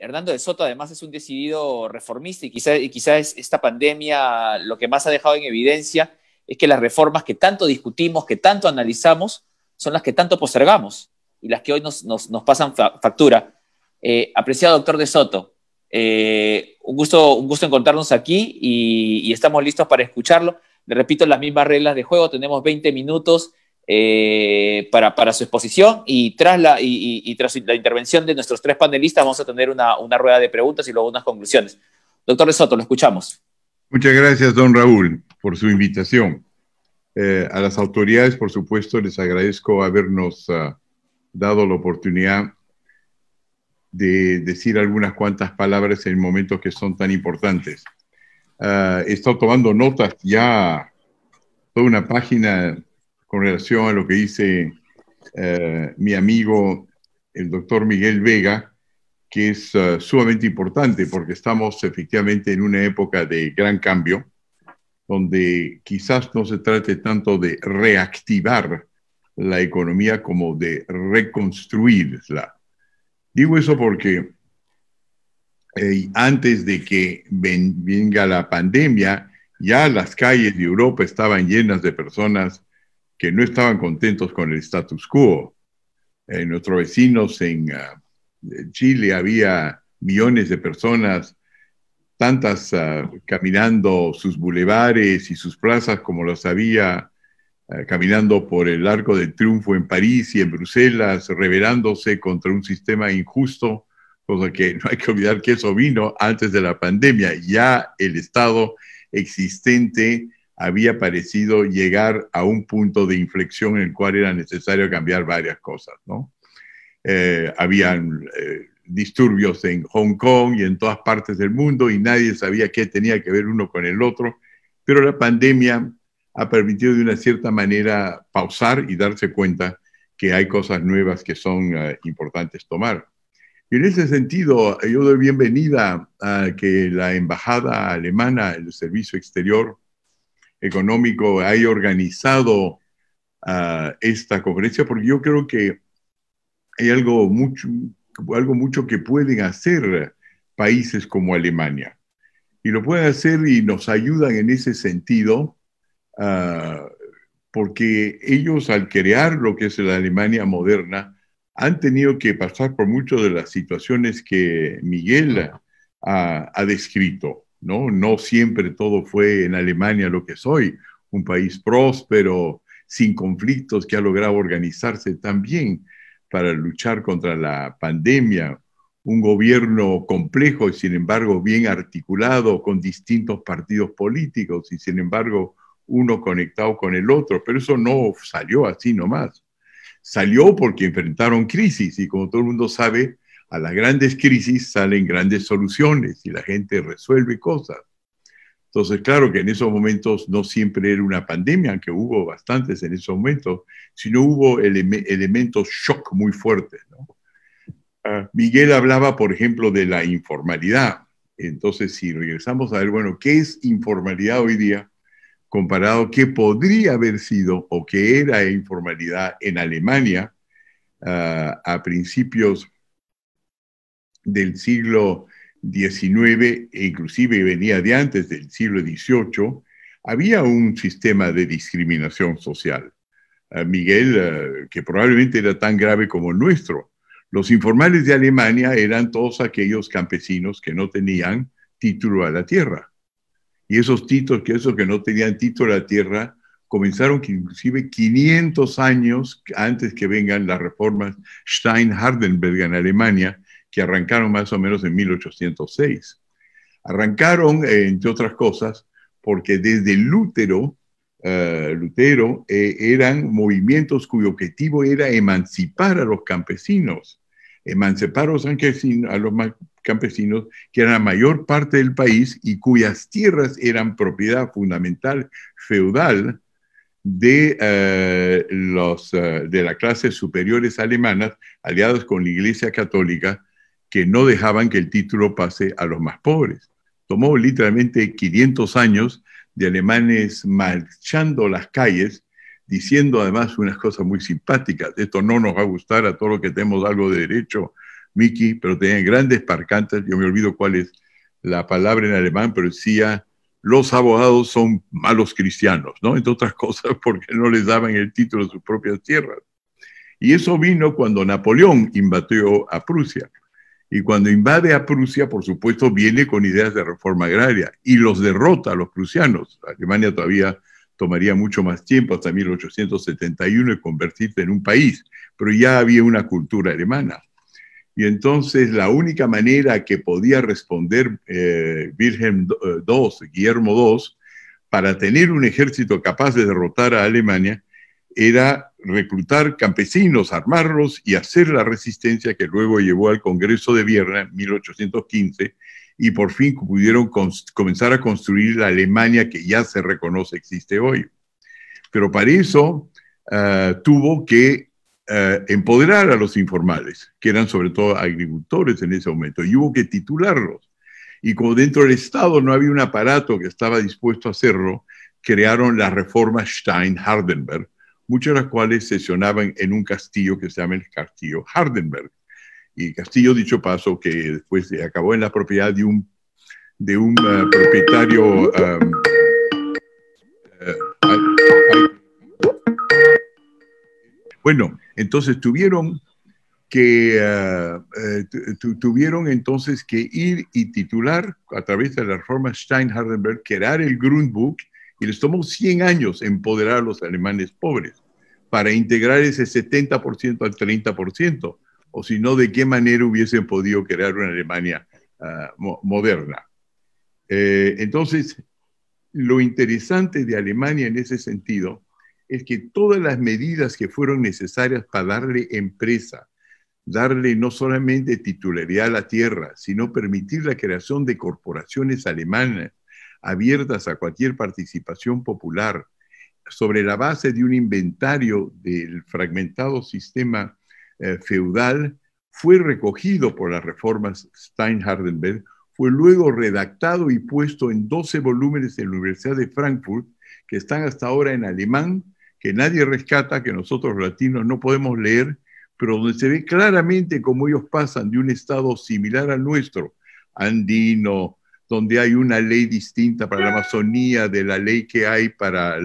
Hernando de Soto además es un decidido reformista y quizá es esta pandemia lo que más ha dejado en evidencia es que las reformas que tanto discutimos, que tanto analizamos, son las que tanto postergamos y las que hoy nos pasan factura. Apreciado doctor de Soto, un gusto encontrarnos aquí y estamos listos para escucharlo. Le repito las mismas reglas de juego, tenemos 20 minutos para su exposición y tras la intervención de nuestros tres panelistas vamos a tener una rueda de preguntas y luego unas conclusiones. Doctor de Soto, lo escuchamos. Muchas gracias, don Raúl, por su invitación. A las autoridades, por supuesto, les agradezco habernos dado la oportunidad de decir algunas cuantas palabras en momentos que son tan importantes. He estado tomando notas ya, toda una página con relación a lo que dice mi amigo, el doctor Miguel Vega, que es sumamente importante porque estamos efectivamente en una época de gran cambio, donde quizás no se trate tanto de reactivar la economía como de reconstruirla. Digo eso porque antes de que venga la pandemia, ya las calles de Europa estaban llenas de personas que no estaban contentos con el status quo. Nuestros vecinos en Chile había millones de personas, tantas caminando sus bulevares y sus plazas como las había caminando por el Arco del Triunfo en París y en Bruselas, rebelándose contra un sistema injusto, cosa que no hay que olvidar que eso vino antes de la pandemia. Ya el Estado existente había parecido llegar a un punto de inflexión en el cual era necesario cambiar varias cosas, ¿no? Habían disturbios en Hong Kong y en todas partes del mundo y nadie sabía qué tenía que ver uno con el otro, pero la pandemia ha permitido de una cierta manera pausar y darse cuenta que hay cosas nuevas que son importantes tomar. Y en ese sentido, yo doy bienvenida a que la embajada alemana, el Servicio Exterior Económico, haya organizado esta conferencia, porque yo creo que hay algo mucho que pueden hacer países como Alemania. Y lo pueden hacer y nos ayudan en ese sentido, porque ellos al crear lo que es la Alemania moderna, han tenido que pasar por muchas de las situaciones que Miguel ha descrito, ¿no? No siempre todo fue en Alemania lo que es hoy, un país próspero, sin conflictos, que ha logrado organizarse tan bien para luchar contra la pandemia, un gobierno complejo y sin embargo bien articulado con distintos partidos políticos y sin embargo uno conectado con el otro, pero eso no salió así nomás. Salió porque enfrentaron crisis y como todo el mundo sabe, a las grandes crisis salen grandes soluciones y la gente resuelve cosas. Entonces, claro que en esos momentos no siempre era una pandemia, aunque hubo bastantes en esos momentos, sino hubo elementos shock muy fuertes, ¿no? Miguel hablaba, por ejemplo, de la informalidad. Entonces, si regresamos a ver, bueno, ¿qué es informalidad hoy día? Comparado qué podría haber sido o qué era informalidad en Alemania a principios del siglo XIX, e inclusive venía de antes del siglo XVIII, había un sistema de discriminación social. Miguel, que probablemente era tan grave como el nuestro. Los informales de Alemania eran todos aquellos campesinos que no tenían título a la tierra. Y esos que no tenían título a la tierra comenzaron inclusive 500 años antes que vengan las reformas Stein-Hardenberg en Alemania, que arrancaron más o menos en 1806. Arrancaron, entre otras cosas, porque desde Lutero eran movimientos cuyo objetivo era emancipar a los campesinos, emancipar a los campesinos que eran la mayor parte del país y cuyas tierras eran propiedad fundamental feudal de las clases superiores alemanas aliadas con la Iglesia Católica, que no dejaban que el título pase a los más pobres. Tomó literalmente 500 años de alemanes marchando las calles, diciendo además unas cosas muy simpáticas. Esto no nos va a gustar a todos los que tenemos algo de derecho, Miki, pero tenían grandes parcantas, yo me olvido cuál es la palabra en alemán, pero decía, los abogados son malos cristianos, ¿no? Entre otras cosas, porque no les daban el título de sus propias tierras. Y eso vino cuando Napoleón invadió a Prusia. Y cuando invade a Prusia, por supuesto, viene con ideas de reforma agraria y los derrota a los prusianos. Alemania todavía tomaría mucho más tiempo, hasta 1871, y convertirse en un país, pero ya había una cultura alemana. Y entonces la única manera que podía responder Guillermo II, para tener un ejército capaz de derrotar a Alemania, era reclutar campesinos, armarlos y hacer la resistencia que luego llevó al Congreso de Viena en 1815, y por fin pudieron comenzar a construir la Alemania que ya se reconoce existe hoy. Pero para eso tuvo que empoderar a los informales, que eran sobre todo agricultores en ese momento, y hubo que titularlos. Y como dentro del Estado no había un aparato que estaba dispuesto a hacerlo, crearon las reformas Stein-Hardenberg, muchas de las cuales sesionaban en un castillo que se llama el Castillo Hardenberg. Y castillo, dicho paso, que después acabó en la propiedad de un propietario... bueno, entonces tuvieron entonces que ir y titular a través de la reforma Stein-Hardenberg, crear el Grundbuch, y les tomó 100 años empoderar a los alemanes pobres para integrar ese 70% al 30%, o si no, ¿de qué manera hubiesen podido crear una Alemania moderna? Entonces, lo interesante de Alemania en ese sentido es que todas las medidas que fueron necesarias para darle empresa, darle no solamente titularidad a la tierra, sino permitir la creación de corporaciones alemanas abiertas a cualquier participación popular, sobre la base de un inventario del fragmentado sistema feudal, fue recogido por las reformas Stein-Hardenberg, fue luego redactado y puesto en 12 volúmenes en la Universidad de Frankfurt, que están hasta ahora en alemán, que nadie rescata, que nosotros latinos no podemos leer, pero donde se ve claramente cómo ellos pasan de un estado similar al nuestro, andino, donde hay una ley distinta para la Amazonía de la ley que hay para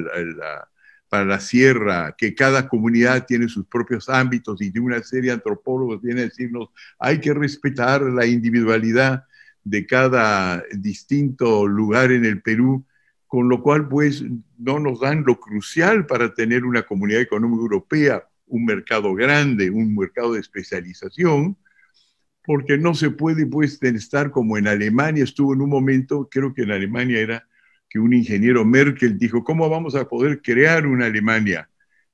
la sierra, que cada comunidad tiene sus propios ámbitos, y de una serie de antropólogos viene a decirnos, hay que respetar la individualidad de cada distinto lugar en el Perú, con lo cual pues no nos dan lo crucial para tener una comunidad económica europea, un mercado grande, un mercado de especialización, porque no se puede pues estar como en Alemania estuvo en un momento, creo que en Alemania era que un ingeniero Merkel dijo, ¿cómo vamos a poder crear una Alemania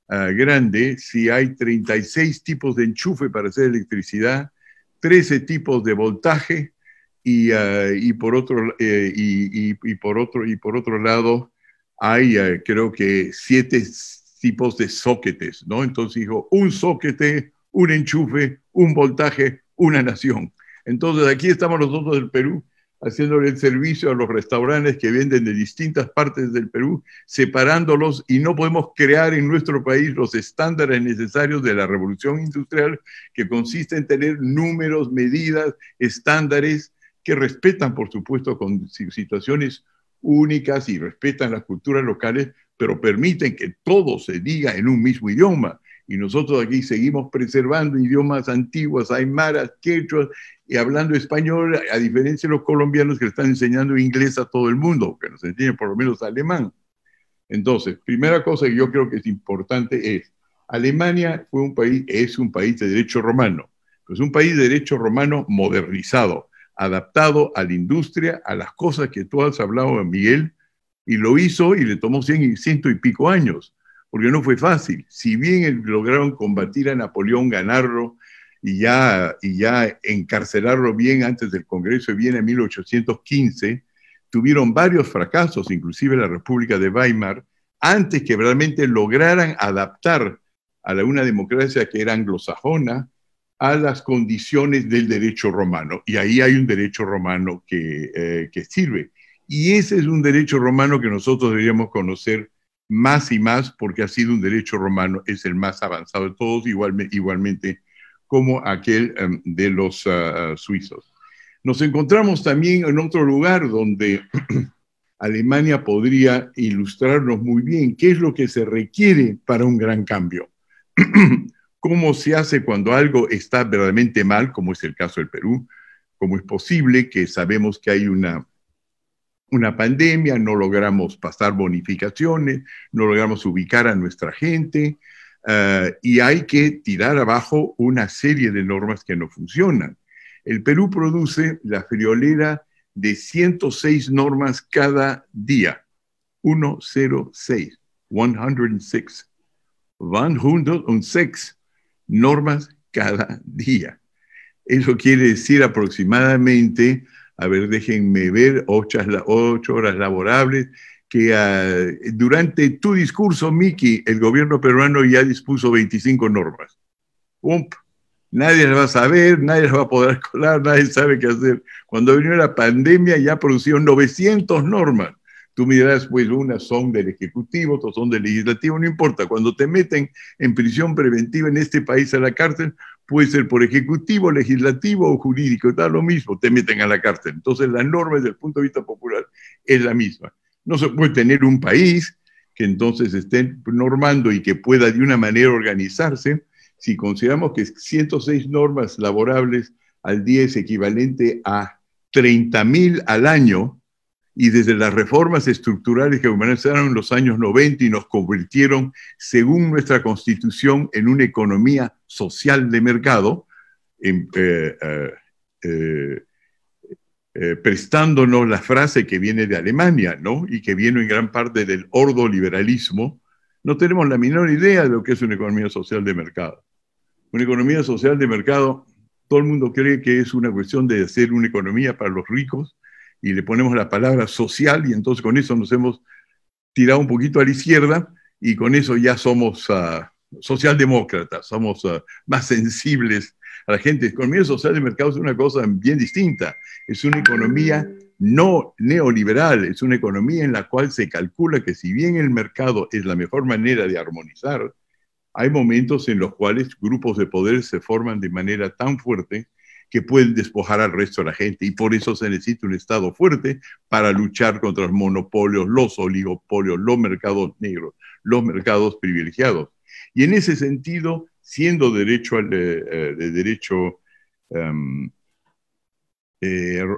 grande si hay 36 tipos de enchufe para hacer electricidad, 13 tipos de voltaje, y por otro lado hay creo que 7 tipos de soquetes, ¿no? Entonces dijo, un soquete, un enchufe, un voltaje, una nación. Entonces aquí estamos nosotros del Perú haciéndole el servicio a los restaurantes que venden de distintas partes del Perú, separándolos, y no podemos crear en nuestro país los estándares necesarios de la revolución industrial, que consiste en tener números, medidas, estándares que respetan, por supuesto, con situaciones únicas y respetan las culturas locales, pero permiten que todo se diga en un mismo idioma. Y nosotros aquí seguimos preservando idiomas antiguos, aymaras, quechuas, y hablando español, a diferencia de los colombianos que están enseñando inglés a todo el mundo, que nos enseñan por lo menos alemán. Entonces, primera cosa que yo creo que es importante es, Alemania es un país de derecho romano, pero es un país de derecho romano modernizado, adaptado a la industria, a las cosas que tú has hablado, Miguel, y lo hizo y le tomó 100 y pico años, porque no fue fácil. Si bien lograron combatir a Napoleón, ganarlo y ya encarcelarlo bien antes del Congreso de Viena en 1815, tuvieron varios fracasos, inclusive la República de Weimar, antes que realmente lograran adaptar a una democracia que era anglosajona a las condiciones del derecho romano. Y ahí hay un derecho romano que sirve. Y ese es un derecho romano que nosotros deberíamos conocer más y más, porque ha sido un derecho romano, es el más avanzado de todos, igualmente como aquel de los suizos. Nos encontramos también en otro lugar donde Alemania podría ilustrarnos muy bien qué es lo que se requiere para un gran cambio. ¿Cómo se hace cuando algo está verdaderamente mal, como es el caso del Perú? ¿Cómo es posible que sabemos que hay una pandemia, no logramos pasar bonificaciones, no logramos ubicar a nuestra gente, y hay que tirar abajo una serie de normas que no funcionan? El Perú produce la friolera de 106 normas cada día. 106. 106. 106 normas cada día. Eso quiere decir aproximadamente, a ver, déjenme ver, 8 horas laborables, que durante tu discurso, Miki, el gobierno peruano ya dispuso 25 normas. ¡Pump! Nadie las va a saber, nadie las va a poder colar, nadie sabe qué hacer. Cuando vino la pandemia ya produjeron 900 normas. Tú me dirás, pues unas son del Ejecutivo, otras son del Legislativo, no importa. Cuando te meten en prisión preventiva en este país a la cárcel, puede ser por Ejecutivo, Legislativo o Jurídico, está lo mismo, te meten a la cárcel. Entonces la norma desde el punto de vista popular es la misma. No se puede tener un país que entonces esté normando y que pueda de una manera organizarse. Si consideramos que 106 normas laborables al día es equivalente a 30.000 al año, y desde las reformas estructurales que comenzaron en los años 90 y nos convirtieron, según nuestra Constitución, en una economía social de mercado, prestándonos la frase que viene de Alemania, ¿no? Y que viene en gran parte del ordoliberalismo, no tenemos la menor idea de lo que es una economía social de mercado. Una economía social de mercado, todo el mundo cree que es una cuestión de hacer una economía para los ricos, y le ponemos la palabra social, y entonces con eso nos hemos tirado un poquito a la izquierda, y con eso ya somos socialdemócratas, somos más sensibles a la gente. La economía social de mercado es una cosa bien distinta, es una economía no neoliberal, es una economía en la cual se calcula que si bien el mercado es la mejor manera de armonizar, hay momentos en los cuales grupos de poder se forman de manera tan fuerte que pueden despojar al resto de la gente, y por eso se necesita un Estado fuerte para luchar contra los monopolios, los oligopolios, los mercados negros, los mercados privilegiados. Y en ese sentido, siendo derecho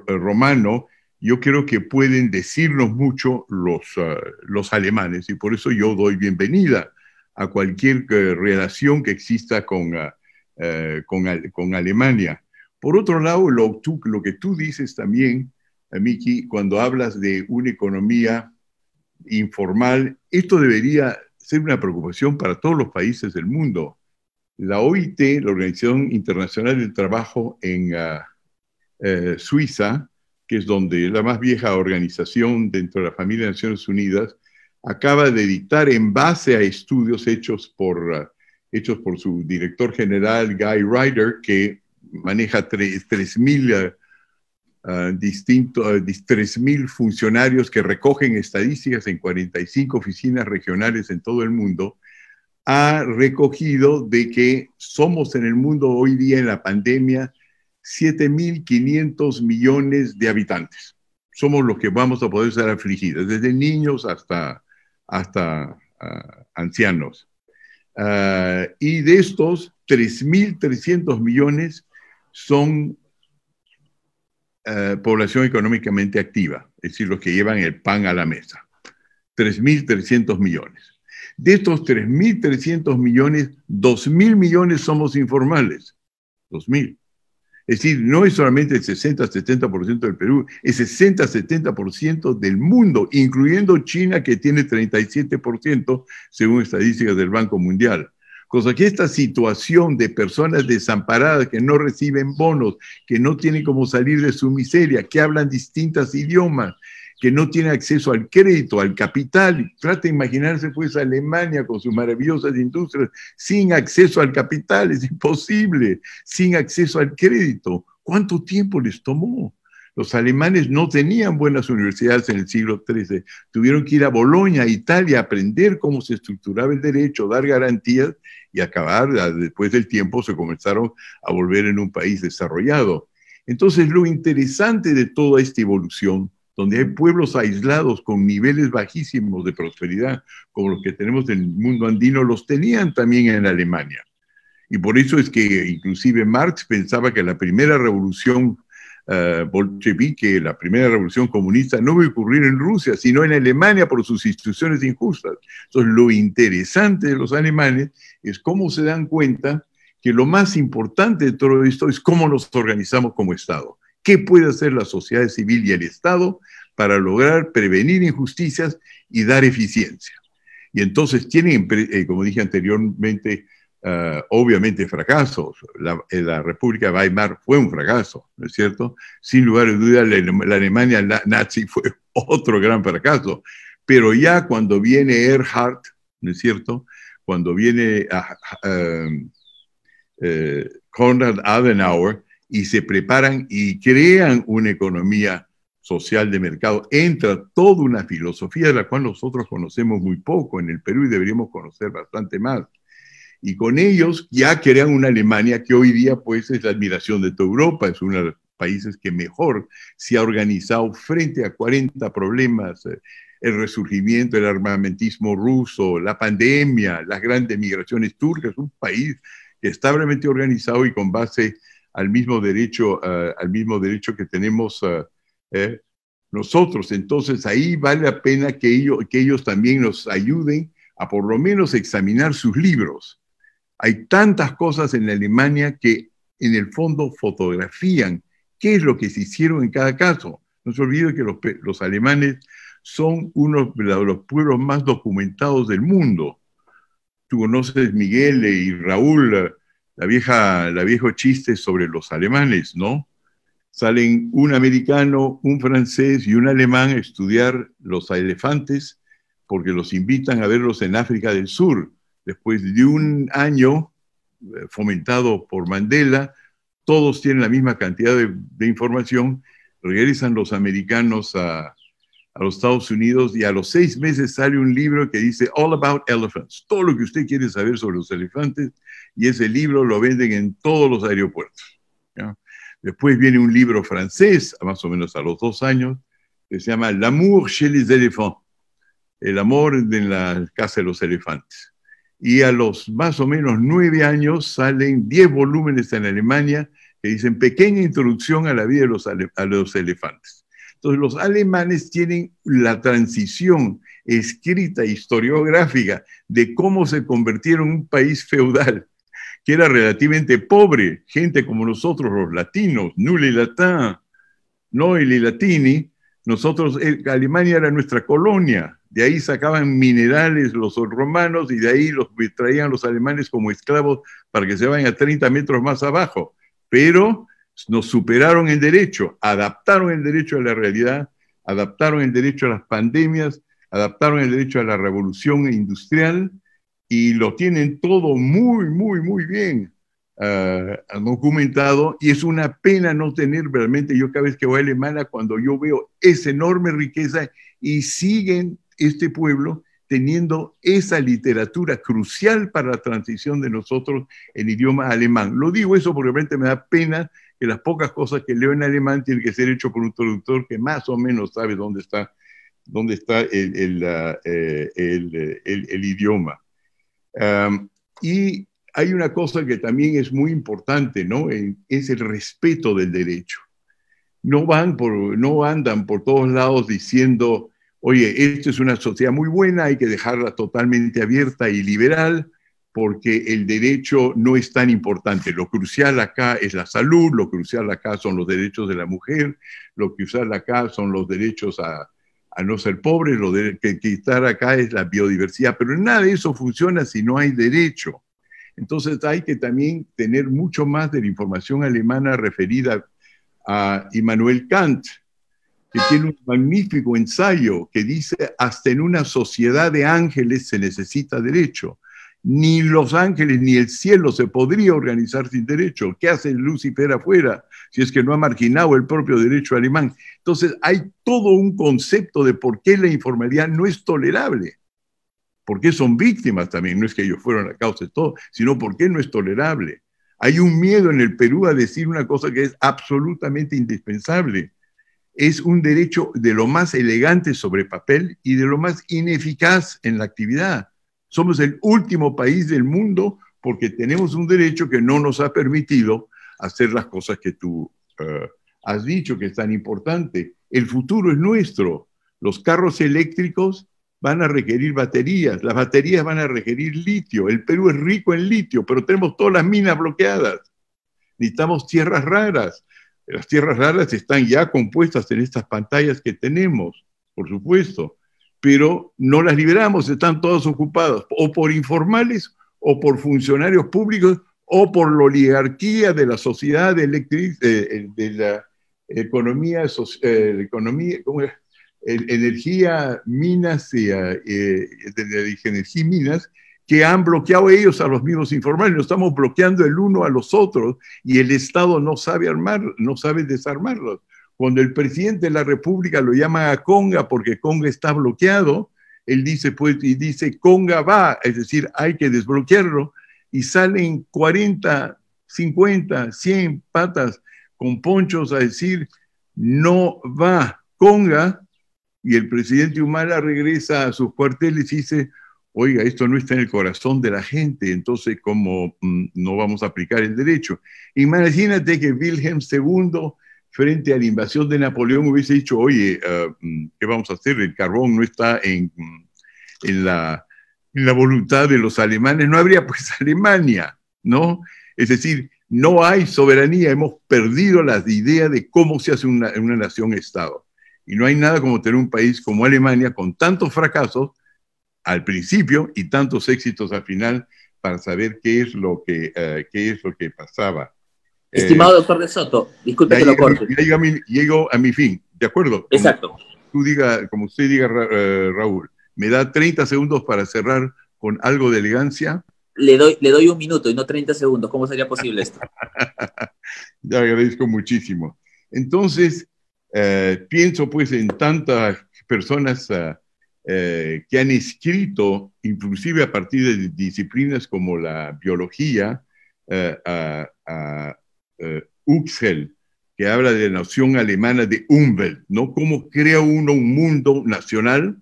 romano, yo creo que pueden decirnos mucho los alemanes, y por eso yo doy bienvenida a cualquier relación que exista con Alemania. Por otro lado, lo que tú dices también, Miki, cuando hablas de una economía informal, esto debería ser una preocupación para todos los países del mundo. La OIT, la Organización Internacional del Trabajo en Suiza, que es donde la más vieja organización dentro de la familia de Naciones Unidas, acaba de dictar en base a estudios hechos por su director general, Guy Ryder, que maneja 3.000 funcionarios que recogen estadísticas en 45 oficinas regionales en todo el mundo, ha recogido de que somos en el mundo hoy día en la pandemia 7.500 millones de habitantes. Somos los que vamos a poder ser afligidos, desde niños hasta ancianos. Y de estos, 3.300 millones son población económicamente activa, es decir, los que llevan el pan a la mesa. 3.300 millones. De estos 3.300 millones, 2.000 millones somos informales. 2.000. Es decir, no es solamente el 60-70% del Perú, es 60-70% del mundo, incluyendo China, que tiene 37%, según estadísticas del Banco Mundial. Cosa que esta situación de personas desamparadas que no reciben bonos, que no tienen cómo salir de su miseria, que hablan distintos idiomas, que no tienen acceso al crédito, al capital. Trata de imaginarse pues Alemania con sus maravillosas industrias sin acceso al capital, es imposible, sin acceso al crédito. ¿Cuánto tiempo les tomó? Los alemanes no tenían buenas universidades en el siglo XIII. Tuvieron que ir a Bolonia, Italia, a aprender cómo se estructuraba el derecho, dar garantías y acabar, después del tiempo, se comenzaron a volver en un país desarrollado. Entonces, lo interesante de toda esta evolución, donde hay pueblos aislados con niveles bajísimos de prosperidad, como los que tenemos en el mundo andino, los tenían también en Alemania. Y por eso es que inclusive Marx pensaba que la primera revolución bolchevique, la primera revolución comunista, no iba a ocurrir en Rusia, sino en Alemania por sus instituciones injustas. Entonces, lo interesante de los alemanes es cómo se dan cuenta que lo más importante de todo esto es cómo nos organizamos como Estado. ¿Qué puede hacer la sociedad civil y el Estado para lograr prevenir injusticias y dar eficiencia? Y entonces tienen, como dije anteriormente, obviamente fracasos. La República de Weimar fue un fracaso, ¿no es cierto? Sin lugar a dudas, la Alemania nazi fue otro gran fracaso. Pero ya cuando viene Erhard, ¿no es cierto? Cuando viene Konrad Adenauer y se preparan y crean una economía social de mercado, entra toda una filosofía de la cual nosotros conocemos muy poco en el Perú y deberíamos conocer bastante más. Y con ellos ya crean una Alemania que hoy día pues es la admiración de toda Europa, es uno de los países que mejor se ha organizado frente a 40 problemas, el resurgimiento del armamentismo ruso, la pandemia, las grandes migraciones turcas, un país que está realmente organizado y con base al mismo derecho que tenemos nosotros. Entonces ahí vale la pena que ellos también nos ayuden a por lo menos examinar sus libros. Hay tantas cosas en Alemania que en el fondo fotografían qué es lo que se hicieron en cada caso. No se olvide que los alemanes son uno de los pueblos más documentados del mundo. Tú conoces, Miguel y Raúl, la viejo chiste sobre los alemanes, ¿no? Salen un americano, un francés y un alemán a estudiar los elefantes porque los invitan a verlos en África del Sur. Después de un año fomentado por Mandela, todos tienen la misma cantidad de información, regresan los americanos a los Estados Unidos y a los 6 meses sale un libro que dice All About Elephants, todo lo que usted quiere saber sobre los elefantes, y ese libro lo venden en todos los aeropuertos, ¿ya? Después viene un libro francés, más o menos a los 2 años, que se llama L'amour chez les éléphants, el amor en la casa de los elefantes. Y a los más o menos 9 años salen 10 volúmenes en Alemania que dicen pequeña introducción a la vida de los elefantes. Entonces los alemanes tienen la transición escrita, historiográfica, de cómo se convirtieron en un país feudal, que era relativamente pobre, gente como nosotros los latinos, nulli latin, noi li latini, nosotros, Alemania era nuestra colonia, de ahí sacaban minerales los romanos y de ahí los traían los alemanes como esclavos para que se vayan a 30 metros más abajo. Pero nos superaron el derecho, adaptaron el derecho a la realidad, adaptaron el derecho a las pandemias, adaptaron el derecho a la revolución industrial y lo tienen todo muy, muy, muy bien documentado, y es una pena no tener realmente, yo cada vez que voy a Alemania, cuando yo veo esa enorme riqueza y siguen este pueblo teniendo esa literatura crucial para la transición de nosotros en idioma alemán. Lo digo eso porque realmente me da pena que las pocas cosas que leo en alemán tienen que ser hechas por un traductor que más o menos sabe dónde está el idioma. Y hay una cosa que también es muy importante, ¿no? Es el respeto del derecho. No andan por todos lados diciendo, oye, esto es una sociedad muy buena, hay que dejarla totalmente abierta y liberal, porque el derecho no es tan importante. Lo crucial acá es la salud, lo crucial acá son los derechos de la mujer, lo crucial acá son los derechos a no ser pobre, lo que estar acá es la biodiversidad, pero nada de eso funciona si no hay derecho. Entonces hay que también tener mucho más de la información alemana referida a Immanuel Kant, que tiene un magnífico ensayo que dice, hasta en una sociedad de ángeles se necesita derecho. Ni Los Ángeles ni el cielo se podría organizar sin derecho. ¿Qué hace Lucifer afuera si es que no ha marginado el propio derecho alemán? Entonces hay todo un concepto de por qué la informalidad no es tolerable. ¿Por qué son víctimas también? No es que ellos fueron la causa de todo, sino por qué no es tolerable. Hay un miedo en el Perú a decir una cosa que es absolutamente indispensable. Es un derecho de lo más elegante sobre papel y de lo más ineficaz en la actividad. Somos el último país del mundo porque tenemos un derecho que no nos ha permitido hacer las cosas que tú has dicho que es tan importante. El futuro es nuestro. Los carros eléctricos van a requerir baterías, las baterías van a requerir litio. El Perú es rico en litio, pero tenemos todas las minas bloqueadas. Necesitamos tierras raras. Las tierras raras están ya compuestas en estas pantallas que tenemos, por supuesto, pero no las liberamos, están todas ocupadas, o por informales, o por funcionarios públicos, o por la oligarquía de la sociedad de la economía, ¿cómo es? Energía, minas, energía y minas, que han bloqueado ellos a los mismos informales. Nos estamos bloqueando el uno a los otros y el Estado no sabe no sabe desarmarlos. Cuando el presidente de la República lo llama a Conga porque Conga está bloqueado, él dice, pues, y dice, Conga va, es decir, hay que desbloquearlo, y salen 40, 50, 100 patas con ponchos a decir, no va Conga, y el presidente Humala regresa a sus cuarteles y dice, oiga, esto no está en el corazón de la gente, entonces, ¿cómo no vamos a aplicar el derecho? Imagínate que Wilhelm II, frente a la invasión de Napoleón, hubiese dicho, oye, ¿qué vamos a hacer? El carbón no está en la voluntad de los alemanes, no habría pues Alemania, ¿no? Es decir, no hay soberanía, hemos perdido la idea de cómo se hace una nación-estado. Y no hay nada como tener un país como Alemania con tantos fracasos al principio y tantos éxitos al final para saber qué es lo que pasaba. Estimado doctor de Soto, disculpe que lo corte. Llego a mi fin, ¿de acuerdo? Exacto. Como usted diga, Raúl, ¿me da 30 segundos para cerrar con algo de elegancia? Le doy un minuto y no 30 segundos. ¿Cómo sería posible esto? Ya agradezco muchísimo. Entonces, pienso pues en tantas personas que han escrito, inclusive a partir de disciplinas como la biología, Uxel, que habla de la noción alemana de Umwelt, ¿no? Cómo crea uno un mundo nacional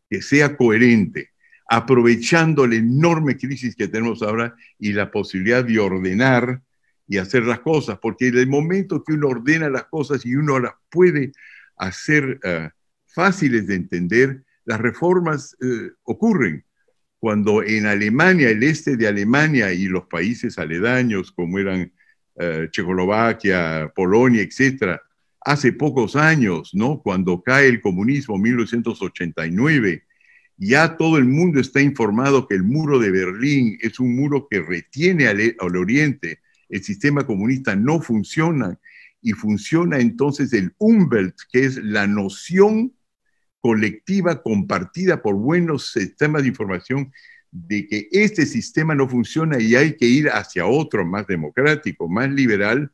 que sea coherente, aprovechando la enorme crisis que tenemos ahora y la posibilidad de ordenar y hacer las cosas, porque en el momento que uno ordena las cosas y uno las puede hacer fáciles de entender, las reformas ocurren. Cuando en Alemania, el este de Alemania y los países aledaños, como eran Checoslovaquia, Polonia, etcétera, hace pocos años, ¿no? Cuando cae el comunismo en 1989, ya todo el mundo está informado que el muro de Berlín es un muro que retiene al oriente. El sistema comunista no funciona y funciona entonces el Umwelt, que es la noción colectiva compartida por buenos sistemas de información de que este sistema no funciona y hay que ir hacia otro más democrático, más liberal.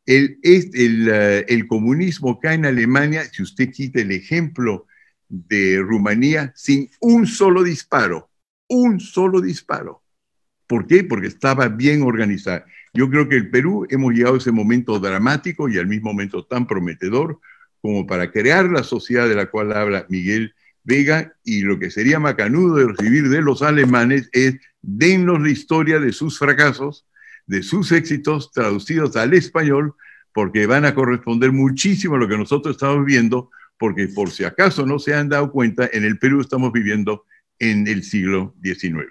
El comunismo cae en Alemania, si usted quita el ejemplo de Rumanía, sin un solo disparo. Un solo disparo. ¿Por qué? Porque estaba bien organizado. Yo creo que el Perú hemos llegado a ese momento dramático y al mismo momento tan prometedor como para crear la sociedad de la cual habla Miguel Vega, y lo que sería macanudo de recibir de los alemanes es dennos la historia de sus fracasos, de sus éxitos traducidos al español, porque van a corresponder muchísimo a lo que nosotros estamos viviendo, porque por si acaso no se han dado cuenta, en el Perú estamos viviendo en el siglo XIX.